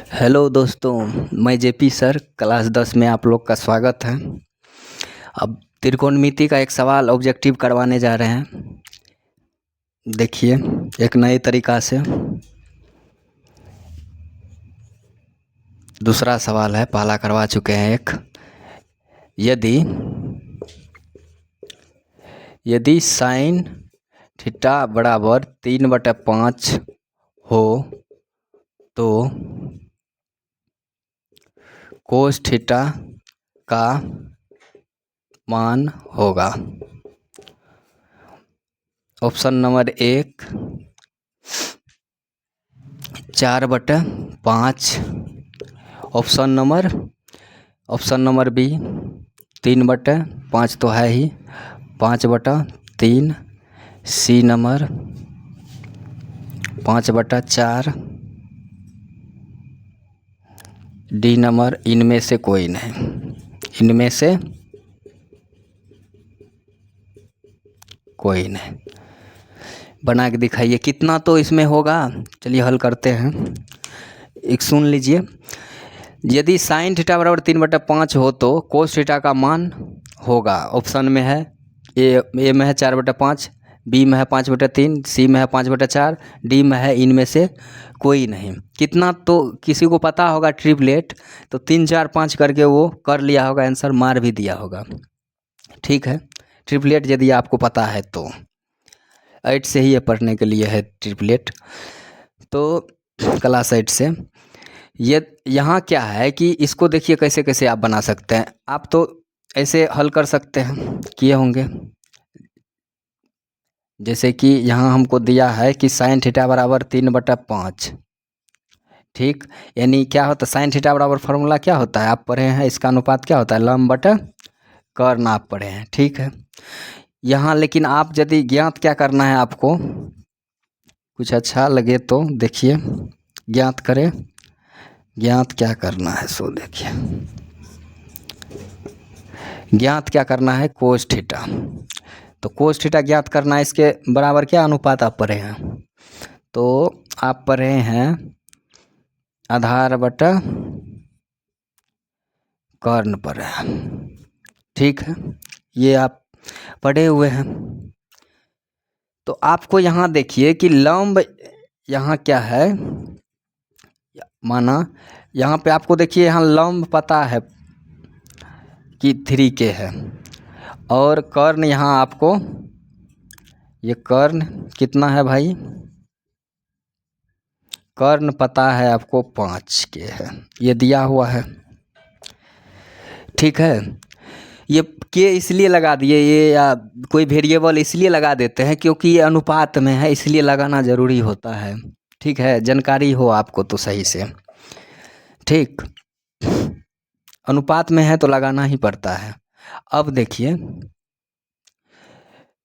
Hello दोस्तों, मैं JP sir class 10 में आप लोग का स्वागत है। अब त्रिकोणमिति का एक सवाल ऑब्जेक्टिव करवाने जा रहे हैं। देखिए एक नए तरीका से। दूसरा सवाल है, पहला करवा चुके हैं एक। यदि यदि साइन थीटा बराबर 3/5 हो तो कोस थीटा का मान होगा। Option number 1 4/5, option number B 3/5 तो है ही, 5/3, सी नंबर 5/4, डी नंबर इनमें से कोई नहीं। इनमें से कोई नहीं। बना के दिखाइए कितना तो इसमें होगा। चलिए हल करते हैं। एक सुन लीजिए, यदि साइन थीटा बराबर 3/5 हो तो कोस थीटा का मान होगा। ऑप्शन में है ए में है 4/5, बी में है 5/3, सी में है 5/4, डी में है इनमें से कोई नहीं। कितना तो किसी को पता होगा ट्रिपलेट, तो 3 4 5 करके वो कर लिया होगा, आंसर मार भी दिया होगा। ठीक है, ट्रिपलेट यदि आपको पता है तो 8 से ही ये पढ़ने के लिए है ट्रिपलेट, तो क्लास 8 से। ये यहाँ क्या है कि इसको देखिए कैसे कैसे आप बना सकते हैं। आप तो ऐसे हल कर सकते हैं, किए होंगे। जैसे कि यहाँ हमको दिया है कि साइन थीटा बराबर 3/5। ठीक, यानी क्या होता है साइन थीटा बराबर फार्मूला क्या होता है, आप पढ़े हैं, इसका अनुपात क्या होता है, लंब बटा कर्ण, आप पढ़े हैं। ठीक है, यहाँ लेकिन आप यदि ज्ञात क्या करना है, आपको कुछ अच्छा लगे तो देखिए, ज्ञात करें। ज्ञात क्या करना है सो देखिए, ज्ञात क्या करना है, कोस थीटा। तो कोस थीटा ज्ञात करना है, इसके बराबर क्या अनुपात आप पढ़े हैं, तो आप पढ़े हैं आधार बटा कर्ण पर है। ठीक है, ये आप पढ़े हुए हैं। तो आपको यहाँ देखिए कि लंब यहाँ क्या है, माना यहाँ पे आपको देखिए यहाँ लंब पता है कि 3K है, और कर्ण यहाँ आपको, ये कर्ण कितना है भाई, कर्ण पता है आपको 5K है, ये दिया हुआ है। ठीक है, ये के इसलिए लगा दिए, ये या कोई वेरिएबल इसलिए लगा देते हैं क्योंकि ये अनुपात में है, इसलिए लगाना ज़रूरी होता है। ठीक है, जानकारी हो आपको तो सही से। ठीक, अनुपात में है तो लगाना ही पड़ता है। अब देखिए,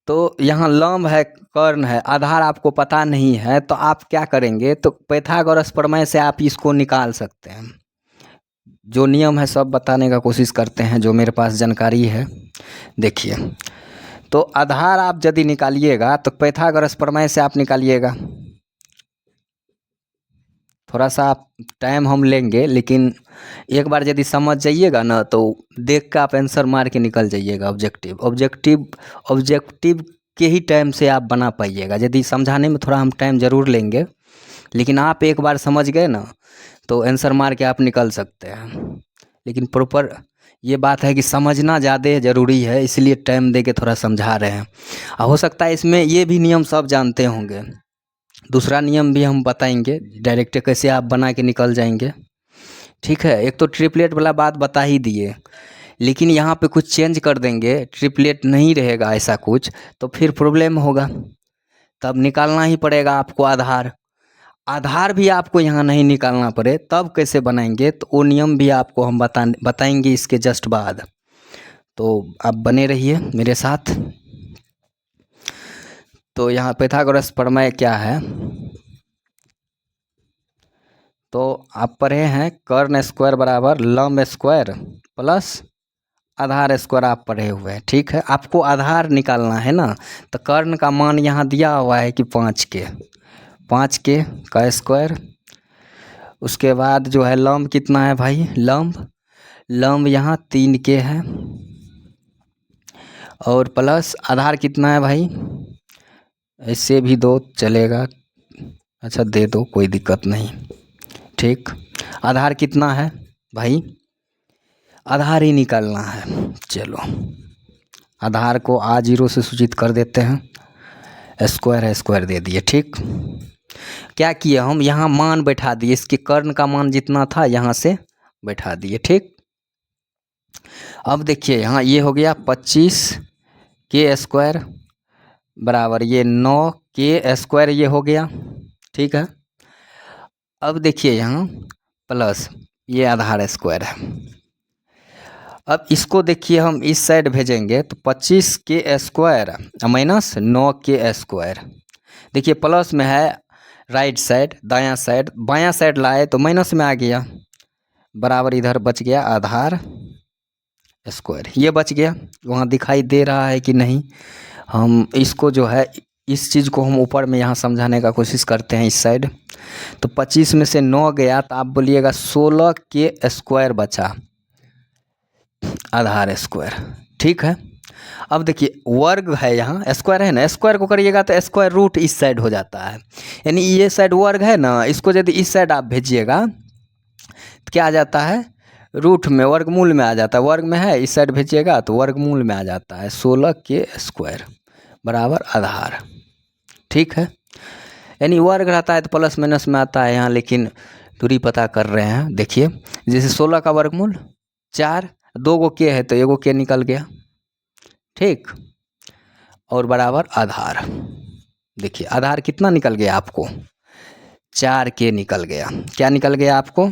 तो यहाँ लंब है, कर्ण है, आधार आपको पता नहीं है, तो आप क्या करेंगे, तो पाइथागोरस प्रमेय से आप इसको निकाल सकते हैं। जो नियम है सब बताने का कोशिश करते हैं, जो मेरे पास जानकारी है। देखिए, तो आधार आप यदि निकालिएगा तो पाइथागोरस प्रमेय से आप निकालिएगा। थोड़ा सा आप टाइम हम लेंगे, लेकिन एक बार यदि समझ जाइएगा ना, तो देख कर आप आंसर मार के निकल जाइएगा। ऑब्जेक्टिव के ही टाइम से आप बना पाइएगा। यदि समझाने में थोड़ा हम टाइम ज़रूर लेंगे, लेकिन आप एक बार समझ गए ना, तो आंसर मार के आप निकल सकते हैं। लेकिन प्रॉपर ये बात है कि समझना ज़्यादा ज़रूरी है, इसलिए टाइम दे के थोड़ा समझा रहे हैं। हो सकता है इसमें ये भी नियम सब जानते होंगे, दूसरा नियम भी हम बताएंगे, डायरेक्ट कैसे आप बना के निकल जाएंगे। ठीक है, एक तो ट्रिपलेट वाला बात बता ही दिए, लेकिन यहाँ पे कुछ चेंज कर देंगे, ट्रिपलेट नहीं रहेगा ऐसा कुछ, तो फिर प्रॉब्लम होगा। तब निकालना ही पड़ेगा आपको आधार। आधार भी आपको यहाँ नहीं निकालना पड़े तब कैसे बनाएंगे, तो वो नियम भी आपको हम बताएंगे इसके जस्ट बाद। तो आप बने रहिए मेरे साथ। तो यहाँ पाइथागोरस प्रमेय क्या है, तो आप पढ़े हैं कर्ण स्क्वायर बराबर लंब स्क्वायर प्लस आधार स्क्वायर, आप पढ़े हुए हैं। ठीक है, आपको आधार निकालना है ना, तो कर्ण का मान यहाँ दिया हुआ है कि 5K का स्क्वायर उसके बाद जो है लंब कितना है भाई, लंब यहाँ 3K है, और प्लस आधार कितना है भाई, ऐसे भी दो चलेगा, अच्छा दे दो कोई दिक्कत नहीं। ठीक, आधार कितना है भाई, आधार ही निकालना है। चलो आधार को A0 से सूचित कर देते हैं, स्क्वायर दे दिए। ठीक, क्या किए हम, यहाँ मान बैठा दिए, इसके कर्ण का मान जितना था यहाँ से बैठा दिए। ठीक, अब देखिए यहाँ ये हो गया 25K² बराबर ये 9K² ये हो गया। ठीक है, अब देखिए यहाँ प्लस ये आधार स्क्वायर है। अब इसको देखिए हम इस साइड भेजेंगे तो 25K² माइनस 9K²। देखिए प्लस में है राइट साइड, दायां साइड, बायां साइड लाए तो माइनस में आ गया, बराबर इधर बच गया आधार स्क्वायर, ये बच गया। वहाँ दिखाई दे रहा है कि नहीं, हम इसको जो है इस चीज़ को हम ऊपर में यहाँ समझाने का कोशिश करते हैं इस साइड। तो 25 में से 9 गया तो आप बोलिएगा 16K² बचा, आधार स्क्वायर। ठीक है, अब देखिए वर्ग है यहाँ, स्क्वायर है ना, स्क्वायर को करिएगा तो स्क्वायर रूट इस साइड हो जाता है, यानी ये साइड वर्ग है ना, इसको यदि इस साइड आप भेजिएगा तो क्या आ जाता है, रूट में वर्गमूल में आ जाता है, वर्ग में है इस साइड भेजिएगा तो वर्गमूल में आ जाता है 16K² बराबर आधार। ठीक है, यानी वर्ग रहता है तो प्लस माइनस में आता है यहाँ, लेकिन दूरी पता कर रहे हैं। देखिए जैसे 16 का वर्गमूल 4, 2 गो K है तो 1 गो K निकल गया। ठीक, और बराबर आधार, देखिए आधार कितना निकल गया आपको, 4K निकल गया। क्या निकल गया आपको,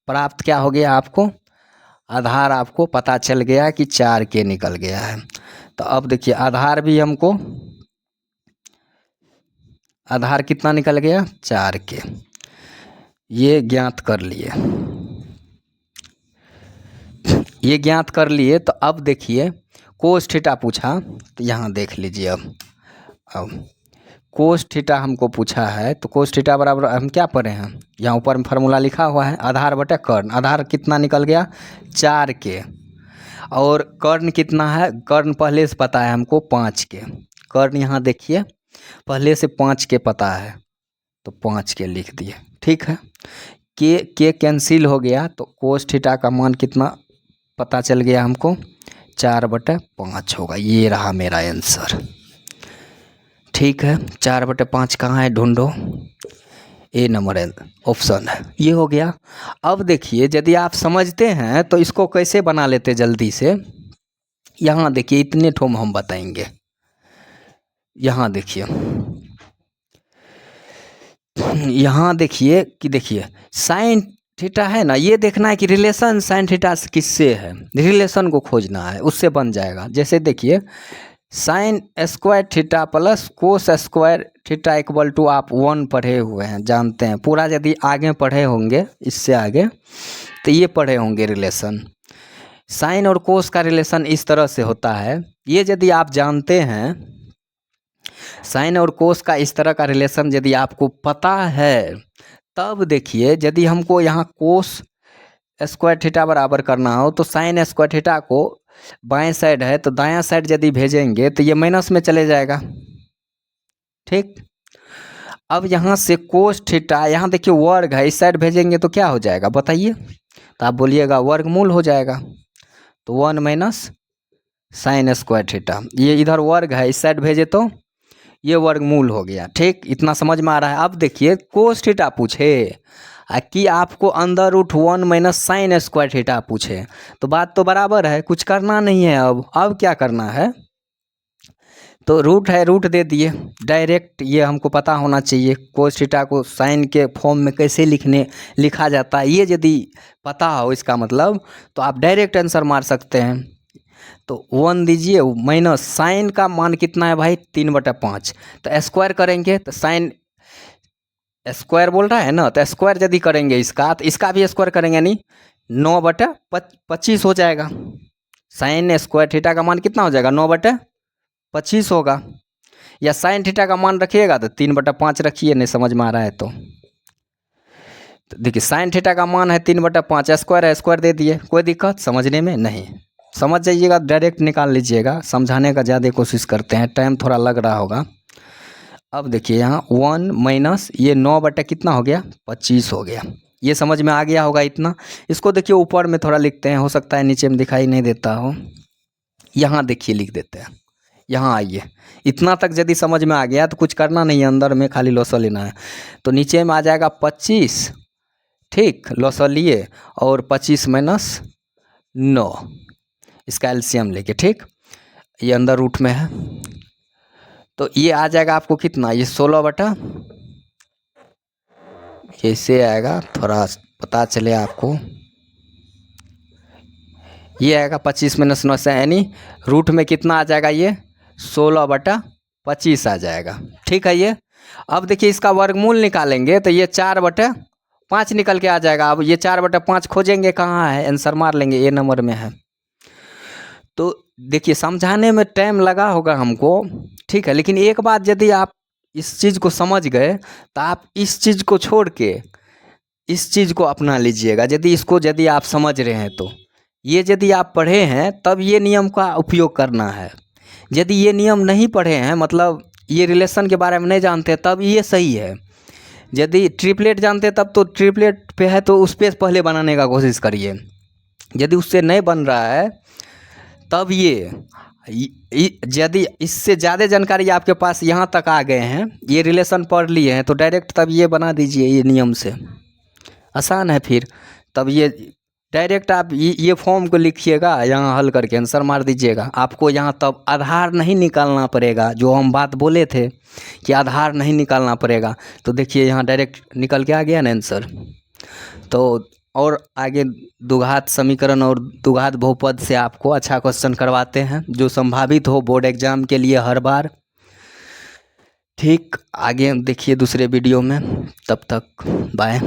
प्राप्त क्या हो गया आपको, आधार आपको पता चल गया कि 4K निकल गया है। तो अब देखिए आधार भी हमको, आधार कितना निकल गया 4K, ये ज्ञात कर लिए, ये ज्ञात कर लिए। तो अब देखिए कोस थीटा पूछा तो यहाँ देख लीजिए, अब कोस थीटा हमको पूछा है तो कोस थीटा बराबर हम क्या पढ़े हैं, यहाँ ऊपर में फार्मूला लिखा हुआ है आधार बटे कर्ण, आधार कितना निकल गया 4K, और कर्ण कितना है, कर्ण पहले से पता है हमको 5K, कर्ण यहाँ देखिए पहले से 5K पता है तो 5K लिख दिए। ठीक है, के कैंसिल हो गया तो कोस थीटा का मान कितना पता चल गया हमको, 4/5 होगा, ये रहा मेरा आंसर। ठीक है, 4/5 कहाँ है ढूंढो, ए नंबर ऑप्शन है, ये हो गया। अब देखिए यदि आप समझते हैं तो इसको कैसे बना लेते जल्दी से, यहाँ देखिए इतने ठोम हम बताएंगे। यहाँ देखिए, यहाँ देखिए कि देखिए साइन थीटा है ना, ये देखना है कि रिलेशन साइन थीटा से किससे है, रिलेशन को खोजना है, उससे बन जाएगा। जैसे देखिए sine square theta plus cos square theta equal to, आप 1 पढ़े हुए हैं जानते हैं, पूरा यदि आगे पढ़े होंगे इससे आगे तो ये पढ़े होंगे रिलेशन, साइन और कोस का रिलेशन इस तरह से होता है। ये यदि आप जानते हैं साइन और कोस का इस तरह का रिलेशन यदि आपको पता है, तब देखिए यदि हमको यहाँ कोस स्क्वायर थीटा बराबर करना हो तो साइन स्क्वायर थीटा को बाएं साइड है तो दायां साइड यदि भेजेंगे तो ये माइनस में चले जाएगा। ठीक, अब यहाँ से कोस थीटा, यहाँ देखिए वर्ग है, इस साइड भेजेंगे तो क्या हो जाएगा बताइए, तो आप बोलिएगा वर्गमूल हो जाएगा, तो 1 माइनस साइन स्क्वायर थीटा, ये इधर वर्ग है इस साइड भेजे तो ये वर्गमूल हो गया। ठीक, इतना समझ में आ रहा है। अब देखिए कोस थीटा पूछे कि आपको अंदर root 1 minus sine square theta पूछे तो बात तो बराबर है, कुछ करना नहीं है। अब क्या करना है, तो रूट है रूट दे दिए डायरेक्ट, ये हमको पता होना चाहिए कोस थीटा को साइन के फॉर्म में कैसे लिखा जाता है, ये यदि पता हो इसका मतलब तो आप डायरेक्ट आंसर मार सकते हैं। तो 1 दीजिए माइनस साइन का मान कितना है भाई 3/5, तो स्क्वायर करेंगे तो साइन स्क्वायर बोल रहा है ना, तो स्क्वायर यदि करेंगे इसका तो इसका भी स्क्वायर करेंगे, नहीं 9/25 हो जाएगा। साइन स्क्वायर थीटा का मान कितना हो जाएगा 9/25 होगा, या साइन थीटा का मान रखिएगा तो 3/5 रखिए, नहीं समझ में आ रहा है तो तो देखिए साइन थीटा का मान है 3/5, स्क्वायर है, स्क्वायर दे दिए, कोई दिक्कत समझने में नहीं, समझ जाइएगा, डायरेक्ट निकाल लीजिएगा, समझाने का ज़्यादा कोशिश करते हैं, टाइम थोड़ा लग रहा होगा। अब देखिए यहाँ 1 माइनस ये 9 कितना हो गया 25 हो गया, ये समझ में आ गया होगा इतना। इसको देखिए ऊपर में थोड़ा लिखते हैं, हो सकता है नीचे में दिखाई नहीं देता हो, यहाँ देखिए लिख देते हैं, यहाँ आइए, इतना तक यदि समझ में आ गया तो कुछ करना नहीं है, अंदर में खाली लॉसल लेना है। तो नीचे में आ जाएगा 25, ठीक, लॉसल लिए और 25 माइनस 9 इसका एलसीएम लेके, ठीक, ये अंदर रूट में है, तो ये आ जाएगा आपको कितना, ये 16 ऐसे आएगा, थोड़ा पता चले आपको, ये आएगा 25 माइनस 9 से, यानी रूट में कितना आ जाएगा, ये 16/25 आ जाएगा, ठीक है। ये अब देखिए इसका वर्गमूल निकालेंगे तो ये 4/5 निकल के आ जाएगा। अब ये 4/5 खोजेंगे कहाँ है, आंसर मार लेंगे, ए नंबर में है। तो देखिए समझाने में टाइम लगा होगा हमको, ठीक है, लेकिन एक बात यदि आप इस चीज़ को समझ गए तो आप इस चीज़ को छोड़ के इस चीज़ को अपना लीजिएगा। यदि आप समझ रहे हैं तो ये यदि आप पढ़े हैं तब ये नियम का उपयोग करना है। यदि ये नियम नहीं पढ़े हैं, मतलब ये रिलेशन के बारे में नहीं जानते, तब ये सही है। यदि ट्रिपलेट जानते तब तो ट्रिपलेट पे है तो उस पर पहले बनाने का कोशिश करिए। यदि उससे नहीं बन रहा है तब यदि इससे ज़्यादा जानकारी आपके पास यहाँ तक आ गए हैं, ये रिलेशन पढ़ लिए हैं, तो डायरेक्ट तब ये बना दीजिए, ये नियम से आसान है। फिर तब ये डायरेक्ट आप ये फॉर्म को लिखिएगा, यहाँ हल करके आंसर मार दीजिएगा। आपको यहाँ तब आधार नहीं निकालना पड़ेगा, जो हम बात बोले थे कि आधार नहीं निकालना पड़ेगा, तो देखिए यहाँ डायरेक्ट निकल के आ गया ना आंसर। तो और आगे द्विघात समीकरण और द्विघात बहुपद से आपको अच्छा क्वेश्चन करवाते हैं जो संभावित हो बोर्ड एग्जाम के लिए हर बार, ठीक। आगे देखिए दूसरे वीडियो में, तब तक बाय।